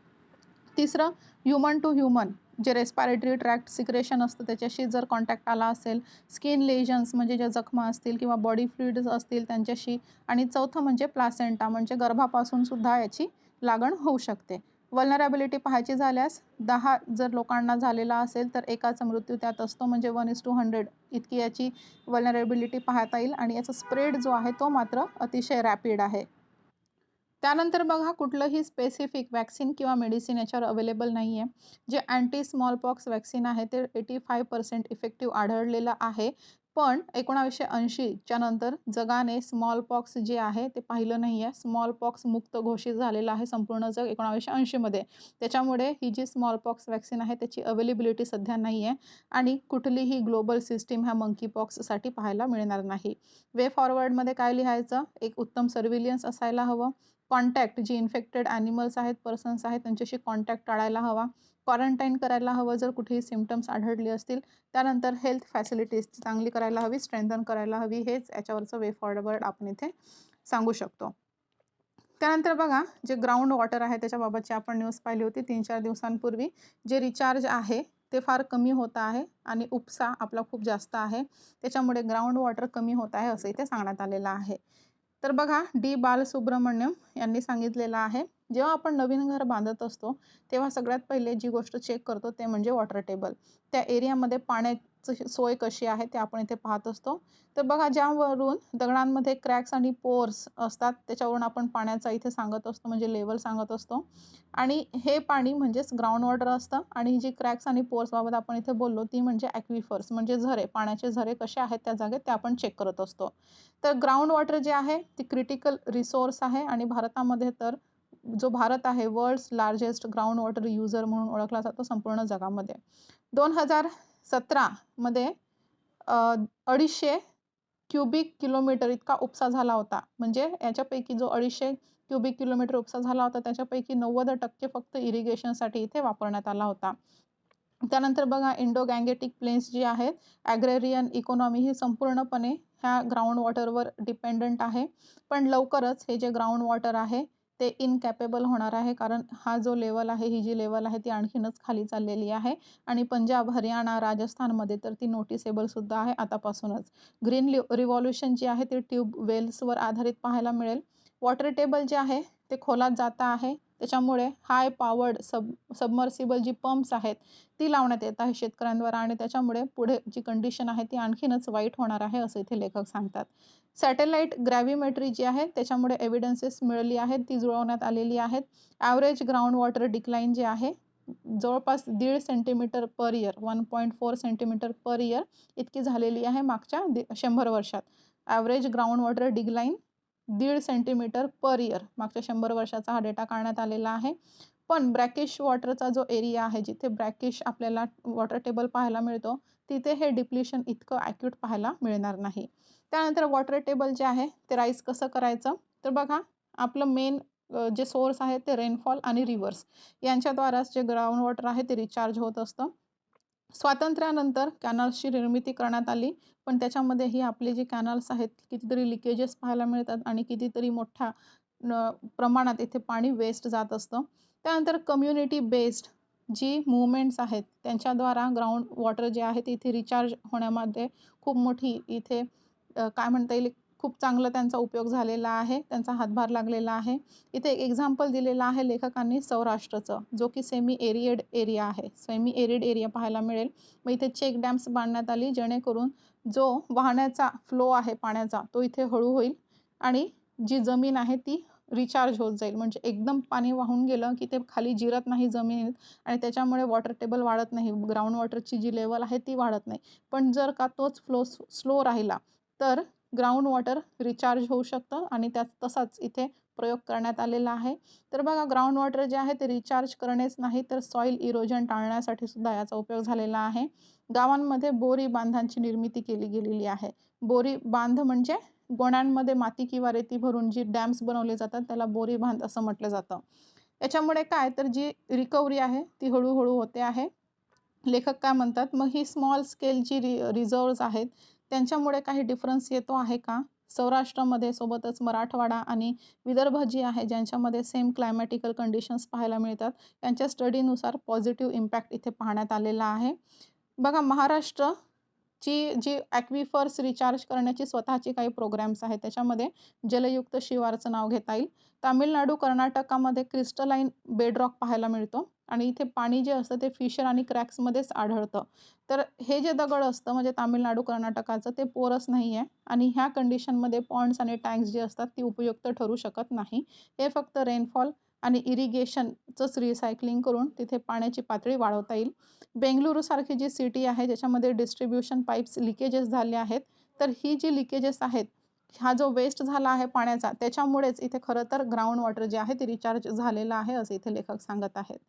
तिसरं, ह्युमन टू ह्युमन जे रेस्पायरेटरी ट्रॅक्ट सिक्रेशन असतं त्याच्याशी जर कॉन्टॅक्ट आला असेल. स्किन लेजन्स म्हणजे ज्या जखमा असतील किंवा बॉडी फ्लुइड्स असतील त्यांच्याशी. आणि चौथं म्हणजे प्लासेंटा, म्हणजे गर्भापासून सुद्धा याची लागण होऊ शकते. वल्नरॅबिलिटी पाहायची झाल्यास 10 जर लोकांना झालेला असेल तर एकाचा मृत्यू त्यात असतो, म्हणजे 1:100 इतकी याची वल्नरेबिलिटी पाहता येईल आणि याचा स्प्रेड जो आहे तो मात्र अतिशय रॅपिड आहे. त्यानंतर बघा, कुठलंही स्पेसिफिक वॅक्सिन किंवा मेडिसिन याच्यावर अवेलेबल नाही आहे. जे अँटी स्मॉलपॉक्स वॅक्सिन आहे ते 85% इफेक्टिव्ह आढळलेलं आहे. पण 1980च्या नंतर जगाने स्मॉलपॉक्स जे आहे ते पाहिलं नाही आहे. स्मॉलपॉक्स मुक्त घोषित झालेलं आहे संपूर्ण जग 1980 मध्ये. त्याच्यामुळे ही जी स्मॉलपॉक्स वॅक्सिन आहे त्याची अवेलेबिलिटी सध्या नाही आहे आणि कुठलीही ग्लोबल सिस्टीम ह्या मंकी पॉक्ससाठी पाहायला मिळणार नाही. वे फॉरवर्डमध्ये काय लिहायचं, एक उत्तम सर्व्हिलियन्स असायला हवं. कॉन्टॅक्ट जी इन्फेक्टेड ॲनिमल्स आहेत, पर्सन्स आहेत त्यांच्याशी कॉन्टॅक्ट टाळायला हवा. क्वारंटाईन करायला हवं जर कुठेही सिम्प्टम्स आढळले असतील. त्यानंतर हेल्थ फॅसिलिटीज चांगली करायला हवी, स्ट्रेंथन करायला हवी. हेच याच्यावरचं वे फॉरवर्ड आपण इथे सांगू शकतो. त्यानंतर बघा, जे ग्राउंड वॉटर आहे त्याच्याबाबतची आपण न्यूज पाहिली होती 3-4 दिवसांपूर्वी. जे रिचार्ज आहे ते फार कमी होत आहे आणि उपसा आपला खूप जास्त आहे. त्याच्यामुळे ग्राउंड वॉटर कमी होत आहे असं इथे सांगण्यात आलेलं आहे. तर बघा, डी. बालसुब्रमण्यम यांनी सांगितलेलं आहे, जेव्हा आपण नवीन घर बांधत असतो, तेव्हा सगळ्यात पहिले जी गोष्ट चेक करतो ते म्हणजे वॉटर टेबल. त्या एरियामध्ये पाण्याची सोय कशी आहे ते आपण इथे पाहत असतो. तर बघा ज्यावरून दगडांमध्ये क्रॅक्स आणि पोर्स असतात, त्याच्यावरून आपण पाण्याचा इथे सांगत असतो म्हणजे लेव्हल सांगत असतो. आणि हे पाणी म्हणजेच ग्राउंड वॉटर असतं आणि जी क्रॅक्स आणि पोर्सबाबत आपण इथे बोललो ती म्हणजे ॲक्विफर्स म्हणजे झरे, पाण्याचे झरे कसे आहेत त्या जागेत ते आपण चेक करत असतो. तर ग्राउंड वॉटर जे आहे ती क्रिटिकल रिसोर्स आहे आणि भारतामध्ये तर जो भारत आहे world's largest ground water user म्हणून ओळखला जातो संपूर्ण जगामध्ये. 2017 मध्ये 250 क्युबिक किलोमीटर इतका उपसा झाला होता. म्हणजे याच्यापैकी जो 250 क्युबिक किलोमीटर उपसा झाला होता त्याच्यापैकी 90% फक्त इरिगेशनसाठी इथे वापरण्यात आला होता. त्यानंतर बघा इंडो गँगेटिक प्लेन्स जी आहेत, ॲग्रेरियन इकॉनॉमी ही संपूर्णपणे ह्या ग्राउंड वॉटरवर डिपेंडंट आहे. पण लवकरच हे जे ग्राउंड वॉटर आहे ते इनकॅपेबल होणार आहे, कारण हा जो लेवल आहे, ही जी लेवल आहे ती आणखीनच खाली चाललेली आहे आणि पंजाब, हरियाणा, राजस्थानमध्ये तर ती नोटिसेबलसुद्धा आहे आतापासूनच. ग्रीन रिव्हॉल्यूशन जी आहे ती ट्यूब वेल्सवर आधारित पाहायला मिळेल. वॉटर टेबल जे आहे ते खोलात जात आहे. त्याच्यामुळे हाय पॉवर्ड सबमर्सिबल जी पंप्स आहेत ती लावण्यात येत आहे शेतकऱ्यांद्वारा आणि त्याच्यामुळे पुढे जी कंडिशन आहे ती आणखीनच वाईट होणार आहे असं इथे लेखक सांगतात. सॅटेलाईट ग्रॅव्हिमेट्री जी आहे त्याच्यामुळे एव्हिडन्सेस मिळाली आहेत, ती जुळवण्यात आलेली आहेत. ॲव्हरेज ग्राउंड वॉटर डिक्लाइन जे आहे जवळपास 1.5 centimetre per year, 1.4 centimetre per year इतकी झालेली आहे मागच्या 100 वर्षात. Average ground water decline 1.5 centimetre per year मागच्या 100 वर्षाचा हा डेटा काढण्यात आलेला आहे. पण ब्रॅकिश वॉटरचा जो एरिया आहे, जिथे ब्रॅकिश आपल्याला वॉटर टेबल पाहायला मिळतो, तिथे हे डिप्लिशन इतकं ॲक्यूट पाहायला मिळणार नाही. त्यानंतर वॉटर टेबल जे आहे ते राईज कसं करायचं? तर बघा आपलं मेन जे सोर्स आहे ते रेनफॉल आणि रिव्हर्स यांच्याद्वाराच जे ग्राउंड वॉटर आहे ते रिचार्ज होत असतं. स्वातंत्र्यानंतर कॅनल्सची निर्मिती करण्यात आली, पण त्याच्यामध्येही आपले जे कॅनल्स आहेत कितीतरी लिकेजेस पाहायला मिळतात आणि कितीतरी मोठ्या प्रमाणात इथे पाणी वेस्ट जात असतं. त्यानंतर कम्युनिटी बेस्ड जी मूव्हमेंट्स आहेत त्यांच्याद्वारा ग्राउंड वॉटर जे आहे ते इथे रिचार्ज होण्यामध्ये खूप मोठी इथे काय म्हणता येईल खूप चांगला त्यांचा उपयोग झालेला आहे, त्यांचा हातभार लागलेला आहे. इथे एक एक्झाम्पल दिलेलं आहे लेखकांनी सौराष्ट्रचं, जो की सेमी एरिएड एरिया आहे. सेमी एरिड एरिया पाहायला मिळेल. मग इथे चेक डॅम्स बांधण्यात आली जेणेकरून जो वाहण्याचा फ्लो आहे पाण्याचा तो इथे हळू होईल आणि जी जमीन आहे ती रिचार्ज होत जाईल. म्हणजे एकदम पाणी वाहून गेलं की ते खाली जिरत नाही जमिनीत आणि त्याच्यामुळे वॉटर टेबल वाढत नाही. ग्राउंड वॉटरची जी लेवल आहे ती वाढत नाही. पण जर का तोच फ्लो स्लो राहिला तर ग्राउंड वॉटर रिचार्ज होऊ शकतं आणि तसाच इथे प्रयोग करण्यात आलेला आहे. तर बघा ग्राउंड वॉटर जे आहे ते रिचार्ज करणेच नाही तर सॉईल इरोजन टाळण्यासाठी सुद्धा याचा उपयोग झालेला आहे. गावांमध्ये बोरी बांधांची निर्मिती केली गेलेली आहे. बोरी बांध म्हणजे गोण्यांमध्ये माती किंवा रेती भरून जी डॅम्स बनवले जातात त्याला बोरी बांध असं म्हटलं जातं. याच्यामुळे काय तर जी रिकव्हरी आहे ती हळूहळू होते आहे. लेखक काय म्हणतात, मग ही स्मॉल स्केल जी रिझर्व्हज आहेत त्यांच्यामुळे काही डिफरन्स येतो आहे का? सौराष्ट्रामध्ये सोबतच मराठवाडा आणि विदर्भ जी आहे ज्यांच्यामध्ये सेम क्लायमॅटिकल कंडिशन्स पाहायला मिळतात, त्यांच्या स्टडीनुसार पॉझिटिव्ह इम्पॅक्ट इथे पाहण्यात आलेला आहे. बघा महाराष्ट्र जी ॲक्विफर्स रिचार्ज करण्याची स्वतःची काही प्रोग्रॅम्स आहेत. त्याच्यामध्ये जलयुक्त शिवारचं नाव घेता येईल. तामिळनाडू, कर्नाटकामध्ये क्रिस्टलाईन बेडरॉक पाहायला मिळतो आणि इथे पाणी जे असतं ते फिशर आणि क्रॅक्समध्येच आढळतं. तर हे जे दगड असतं म्हणजे तामिळनाडू, कर्नाटकाचं ते पोरस नाही आहे आणि ह्या कंडिशनमध्ये पॉन्ड्स आणि टँक्स जी असतात ती उपयुक्त ठरू शकत नाही. हे फक्त रेनफॉल आणि इरिगेशनचंच रिसायकलिंग करून तिथे पाण्याची पातळी वाढवता येईल. बेंगलुरूसारखी जी सिटी आहे ज्याच्यामध्ये डिस्ट्रिब्युशन पाईप्स लिकेजेस झाले आहेत, तर ही जी लिकेजेस आहेत, हा जो वेस्ट झाला आहे पाण्याचा त्याच्यामुळेच इथे खरं तर ग्राउंड वॉटर जे आहे ते रिचार्ज झालेलं आहे असं इथे लेखक सांगत आहेत.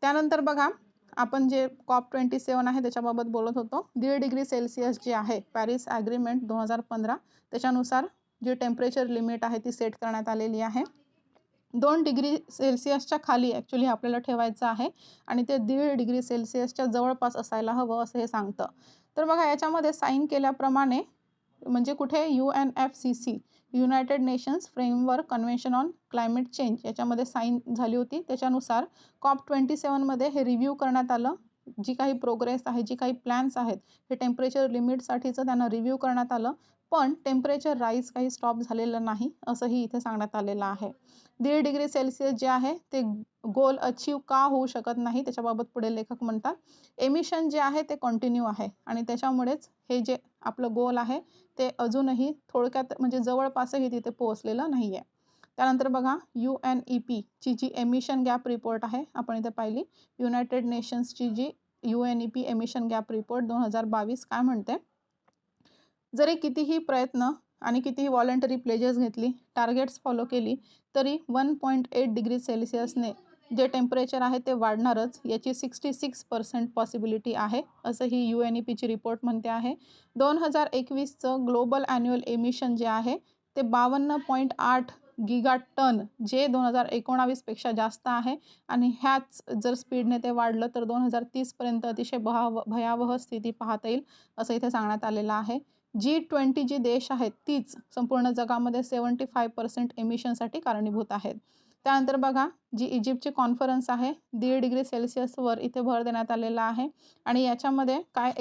त्यानंतर बघा आपण जे COP27 आहे त्याच्याबाबत बोलत होतो. 1.5 डिग्री सेल्सिअस जे आहे पॅरिस ॲग्रीमेंट 2015 त्याच्यानुसार जी टेम्परेचर लिमिट आहे ती सेट करण्यात आलेली आहे. 2 डिग्री सेल्सिअसच्या खाली ॲक्च्युली आपल्याला ठेवायचं आहे आणि ते 1.5 डिग्री सेल्सिअसच्या जवळपास असायला हवं असं हे सांगतं. तर बघा याच्यामध्ये साईन केल्याप्रमाणे म्हणजे कुठे UNFCCC United nations framework convention on climate change याच्यामध्ये साईन झाली होती. त्याच्यानुसार COP27 मध्ये हे रिव्ह्यू करण्यात आलं जी काही प्रोग्रेस आहे, जी काही प्लॅन्स आहेत, हे टेम्परेचर लिमिटसाठीचं त्यांना रिव्ह्यू करण्यात आलं. पण टेम्परेचर राईज काही स्टॉप झालेलं नाही, असंही इथे सांगण्यात आलेलं आहे. 1.5 डिग्री सेल्सिअस जे आहे ते गोल अचीव का होऊ शकत नाही, त्याच्याबाबत पुढे लेखक म्हणतात, एमिशन जे आहे ते कंटिन्यू आहे आणि त्याच्यामुळेच हे जे आपलं गोल आहे ते अजूनही थोडक्यात म्हणजे जवळपासही तिथे पोहोचलेलं नाही आहे. त्यानंतर बघा UNEPची जी एमिशन गॅप रिपोर्ट आहे, आपण इथे पाहिली. युनायटेड नेशन्सची जी UNEP एमिशन गॅप रिपोर्ट 2022 काय म्हणते, जरी कितीही प्रयत्न आणि कितीही व्हॉलंटरी प्लेजेस घेतली, टार्गेट्स फॉलो केली, तरी 1.8 डिग्री सेल्सिअसने जे टेम्परेचर आहे ते वाढणारच, याची 66% पॉसिबिलिटी आहे, असं ही UNEPची रिपोर्ट म्हणते आहे. 2021चं ग्लोबल ॲन्युअल एमिशन जे आहे ते 52.8 गिगा टन, जे 2019 पेक्षा जास्त आहे आणि ह्याच जर स्पीडने ते वाढलं तर 2030 पर्यंत अतिशय भयावह स्थिती पाहता येईल, असं इथे सांगण्यात आलेलं आहे. G20 जी देश आहेत तीच संपूर्ण जगामध्ये 75% एमिशनसाठी कारणीभूत आहेत. त्यानंतर बघा, जी इजिप्तची कॉन्फरन्स आहे 1.5 डिग्री सेल्सिअसवर इथे भर देण्यात आलेला आहे आणि याच्यामध्ये काय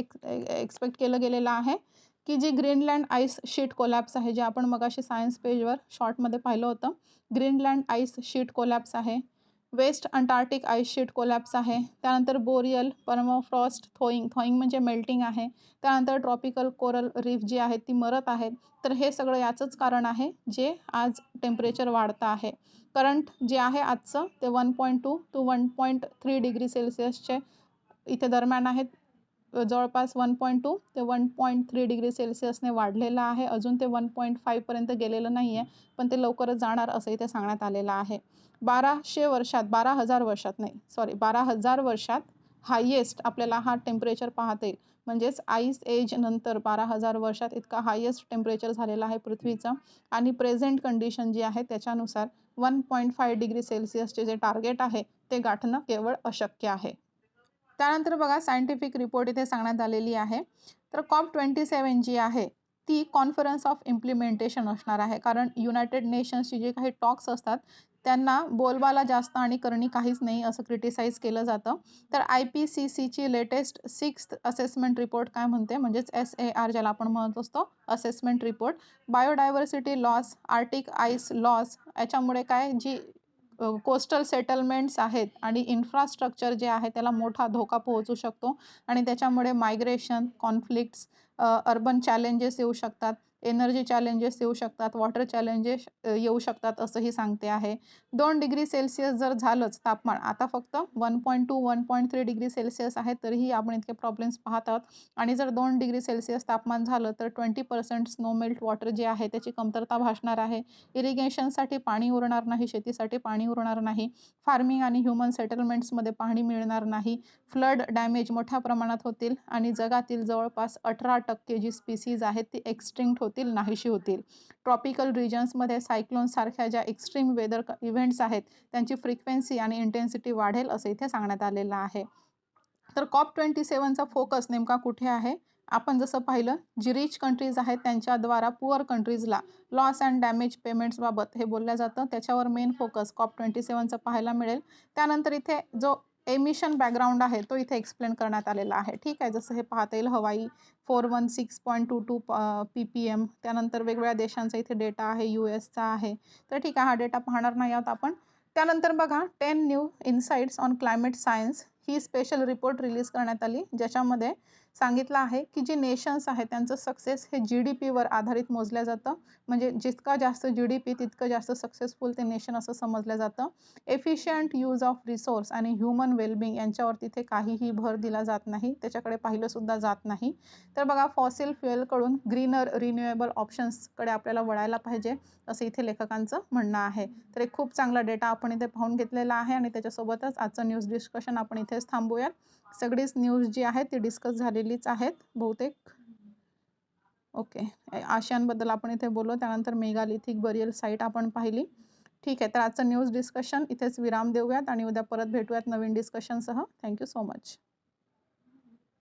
एक्सपेक्ट केलं गेलेलं आहे की जी ग्रीनलँड आईस शीट कोलॅप्स आहे, जे आपण मगाशी सायन्स पेजवर शॉर्टमध्ये पाहिलं होतं. ग्रीनलँड आईस शीट कोलॅप्स आहे, West Antarctic ice sheet collapse आहे, त्यानंतर बोरियल परमफ्रॉस्ट थॉईंग म्हणजे मेल्टिंग आहे, त्यानंतर ट्रॉपिकल कोरल रीफ जी आहेत ती मरत आहेत. तर हे सगळं याचंच कारण आहे जे आज टेम्परेचर वाढतं आहे. करंट जे आहे आजचं ते 1.2 to 1.3 डिग्री सेल्सिअसचे इथे दरम्यान आहेत. जवळपास 1.2 ते 1.3 डिग्री सेल्सिअसने वाढलेलं आहे. अजून ते 1.5 पर्यंत गेलेलं नाही आहे, पण ते लवकरच जाणार असं इथे सांगण्यात आलेलं आहे. 12,000 वर्षात हायेस्ट आपल्याला हा टेम्परेचर पाहता येईल. म्हणजेच आईस एज नंतर 12,000 वर्षात इतका हायेस्ट टेम्परेचर झालेलं आहे पृथ्वीचं आणि प्रेझेंट कंडिशन जी आहे त्याच्यानुसार 1.5 डिग्री सेल्सिअसचे जे टार्गेट आहे ते गाठणं केवळ अशक्य आहे. त्यानंतर बघा सायंटिफिक रिपोर्ट इथे सांगण्यात आलेली आहे. तर COP27 जी आहे ती कॉन्फरन्स ऑफ इम्प्लिमेंटेशन असणार आहे, कारण युनायटेड नेशन्सचे जे काही टॉक्स असतात त्यांना बोलबाला जास्त आणि करणी काहीच नाही असं क्रिटिसाइज केलं जातं. तर IPCCची लेटेस्ट 6th असेसमेंट रिपोर्ट काय म्हणते, म्हणजेच SAR ज्याला आपण म्हणत असतो assessment report, biodiversity loss, Arctic ice loss, याच्यामुळे काय जी कोस्टल सेटलमेंट्स आहेत आणि इन्फ्रास्ट्रक्चर जे आहे त्याला मोठा धोका पोहोचू शकतो आणि त्याच्यामुळे मायग्रेशन, कॉन्फ्लिक्ट्स, अर्बन चॅलेंजेस येऊ शकतात, एनर्जी चॅलेंजेस येऊ शकतात, वॉटर चॅलेंजेस येऊ शकतात असंही सांगते आहे. 2 डिग्री सेल्सिअस जर झालंच तापमान, आता फक्त 1.2 1.3 डिग्री सेल्सिअस आहे तरीही आपण इतके प्रॉब्लेम्स पाहत आहोत आणि जर 2 डिग्री सेल्सिअस तापमान झालं तर 20% स्नो मेल्ट वॉटर जे आहे त्याची कमतरता भासणार आहे. इरिगेशनसाठी पाणी उरणार नाही, शेतीसाठी पाणी उरणार नाही, फार्मिंग आणि ह्युमन सेटलमेंट्समध्ये पाणी मिळणार नाही, फ्लड डॅमेज मोठ्या प्रमाणात होतील आणि जगातील जवळपास 18% जी स्पीसीज आहेत ती एक्स्टिंक्ट होतील, नाहीशी होतील. ट्रॉपिकल रिजन्समध्ये सायक्लोन्ससारख्या ज्या एक्स्ट्रीम वेदर इव्हेंट्स आहेत त्यांची फ्रिक्वेन्सी आणि इंटेन्सिटी वाढेल असं इथे सांगण्यात आलेलं आहे. तर COP27चा फोकस नेमका कुठे आहे? आपण जसं पाहिलं, जी रिच कंट्रीज आहेत त्यांच्याद्वारा पुअर कंट्रीजला लॉस अँड डॅमेज पेमेंट्सबाबत हे बोललं जातं, त्याच्यावर मेन फोकस COP27चा पाहायला मिळेल. त्यानंतर इथे जो एमिशन बॅकग्राऊंड आहे तो इथे एक्सप्लेन करण्यात आलेला आहे. ठीक आहे, जसं हे पाहता येईल हवाई 416.22 ppm, त्यानंतर वेगवेगळ्या देशांचा इथे डेटा आहे, USचा आहे. तर ठीक आहे, हा डेटा पाहणार नाही आहोत आपण. त्यानंतर बघा 10 new insights on climate science he special report release करण्यात आली, ज्याच्यामध्ये सांगितलं आहे की जे नेशन्स आहेत त्यांचं सक्सेस हे GDPवर आधारित मोजलं जातं. म्हणजे जितका जास्त GDP तितकं जास्त सक्सेसफुल ते नेशन असं समजलं जातं. एफिशियंट यूज ऑफ रिसोर्स आणि ह्युमन वेलबिंग यांच्यावर तिथे काहीही भर दिला जात नाही, त्याच्याकडे पाहिलंसुद्धा जात नाही. तर बघा फॉसिल फ्युएलकडून ग्रीनर रिन्युएबल ऑप्शन्सकडे आपल्याला वळायला पाहिजे असं इथे लेखकांचं म्हणणं आहे. तर एक खूप चांगला डेटा आपण इथे पाहून घेतलेला आहे आणि त्याच्यासोबतच आजचं न्यूज डिस्कशन आपण इथेच थांबूयात. सगळीच न्यूज जी आहे ती डिस्कस झालेलीच आहेत बहुतेक. ओके, आशियानबद्दल आपण इथे बोललो, त्यानंतर मेगालिथिक बरियल साईट आपण पाहिली. ठीक आहे, तर आजचं न्यूज डिस्कशन इथेच विराम देऊयात आणि उद्या परत भेटूयात नवीन डिस्कशनसह. Thank you so much.